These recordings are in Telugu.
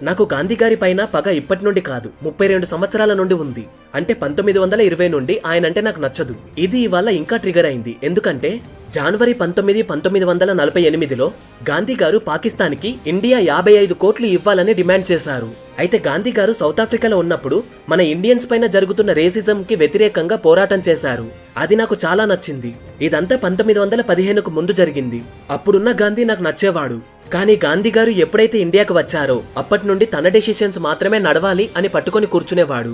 నాకు గాంధీ గారి పైన పగ ఇప్పటి నుండి కాదు 32 సంవత్సరాల నుండి ఉంది. అంటే 1920 నుండి ఆయనంటే నాకు నచ్చదు. ఇది ఇవాళ ఇంకా ట్రిగర్ అయింది. ఎందుకంటే జనవరి 19, 1948లో గాంధీ గారు పాకిస్తాన్కి ఇండియా 55 కోట్లు ఇవ్వాలని డిమాండ్ చేశారు. అయితే గాంధీ గారు సౌత్ ఆఫ్రికాలో ఉన్నప్పుడు మన ఇండియన్స్ పైన జరుగుతున్న రేసిజం కి వ్యతిరేకంగా పోరాటం చేశారు. అది నాకు చాలా నచ్చింది. ఇదంతా 1915కు ముందు జరిగింది. అప్పుడున్న గాంధీ నాకు నచ్చేవాడు. కానీ గాంధీ గారు ఎప్పుడైతే ఇండియాకు వచ్చారో అప్పటి నుండి తన డెసిషన్స్ మాత్రమే నడవాలి అని పట్టుకొని కూర్చునేవాడు.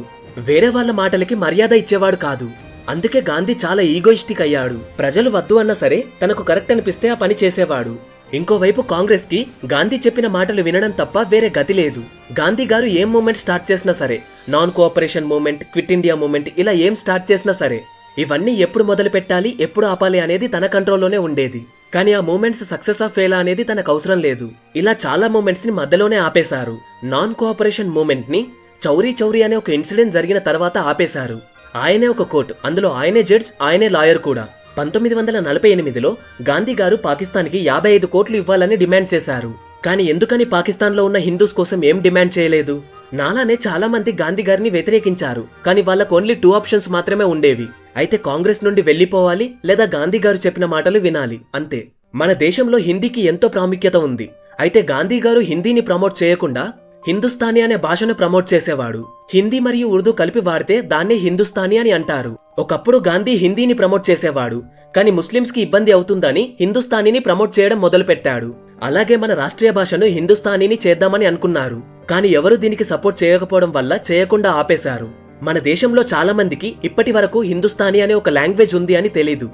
వేరే వాళ్ళ మాటలకి మర్యాద ఇచ్చేవాడు కాదు. అందుకే గాంధీ చాలా ఈగోయిస్టిక్ అయ్యాడు. ప్రజలు వద్దు అన్నా సరే తనకు కరెక్ట్ అనిపిస్తే ఆ పని చేసేవాడు. ఇంకోవైపు కాంగ్రెస్ కి గాంధీ చెప్పిన మాటలు వినడం తప్ప వేరే గతి లేదు. గాంధీ గారు ఏం మూమెంట్ స్టార్ట్ చేసినా సరే, non cooperation moment, quit India moment, ఇలా ఏం స్టార్ట్ చేసినా సరే ఇవన్నీ ఎప్పుడు మొదలు పెట్టాలి, ఎప్పుడు ఆపాలి అనేది తన కంట్రోల్లోనే ఉండేది. కానీ ఆ మూమెంట్స్ సక్సెస్ ఆఫ్ ఫెయిల్ అనేది తనకు అవసరం లేదు. ఇలా చాలా మూమెంట్స్ ని మధ్యలోనే ఆపేశారు. నాన్ కోఆపరేషన్ మూమెంట్ ని చౌరీ చౌరీ అనే ఒక ఇన్సిడెంట్ జరిగిన తర్వాత ఆపేశారు. ఆయనే ఒక కోర్టు, అందులో ఆయనే జడ్జ్, ఆయనే లాయర్ కూడా. 1948లో గాంధీ గారు పాకిస్తాన్కి 55 కోట్లు ఇవ్వాలని డిమాండ్ చేశారు. కానీ ఎందుకని పాకిస్తాన్లో ఉన్న హిందూస్ కోసం ఏం డిమాండ్ చేయలేదు? నాలానే చాలా మంది గాంధీ గారిని వ్యతిరేకించారు. కానీ వాళ్ళకు ఓన్లీ 2 ఆప్షన్స్ మాత్రమే ఉండేవి. అయితే కాంగ్రెస్ నుండి వెళ్లిపోవాలి, లేదా గాంధీ గారు చెప్పిన మాటలు వినాలి, అంతే. మన దేశంలో హిందీకి ఎంతో ప్రాముఖ్యత ఉంది. అయితే గాంధీ గారు హిందీని ప్రమోట్ చేయకుండా హిందుస్థానీ అనే భాషను ప్రమోట్ చేసేవాడు. హిందీ మరియు ఉర్దూ కలిపి వాడితే దాన్నే హిందుస్థానీ అని అంటారు. ఒకప్పుడు గాంధీ హిందీని ప్రమోట్ చేసేవాడు. కానీ ముస్లింస్ కి ఇబ్బంది అవుతుందని హిందుస్థానీని ప్రమోట్ చేయడం మొదలుపెట్టాడు. అలాగే మన రాష్ట్రీయ భాషను హిందుస్థానీని చేద్దామని అనుకున్నారు. కానీ ఎవరు దీనికి సపోర్ట్ చేయకపోవడం వల్ల చేయకుండా ఆపేశారు. మన దేశంలో చాలా మందికి ఇప్పటి వరకు హిందుస్థానీ అనే ఒక లాంగ్వేజ్ ఉంది అని తెలీదు.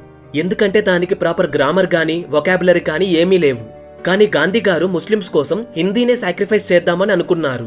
ఎందుకంటే దానికి ప్రాపర్ గ్రామర్ గానీ వొకాబులరీ కానీ ఏమీ లేవు. కానీ గాంధీ గారు ముస్లింస్ కోసం హిందీనే సాక్రిఫైస్ చేద్దామని అనుకున్నారు.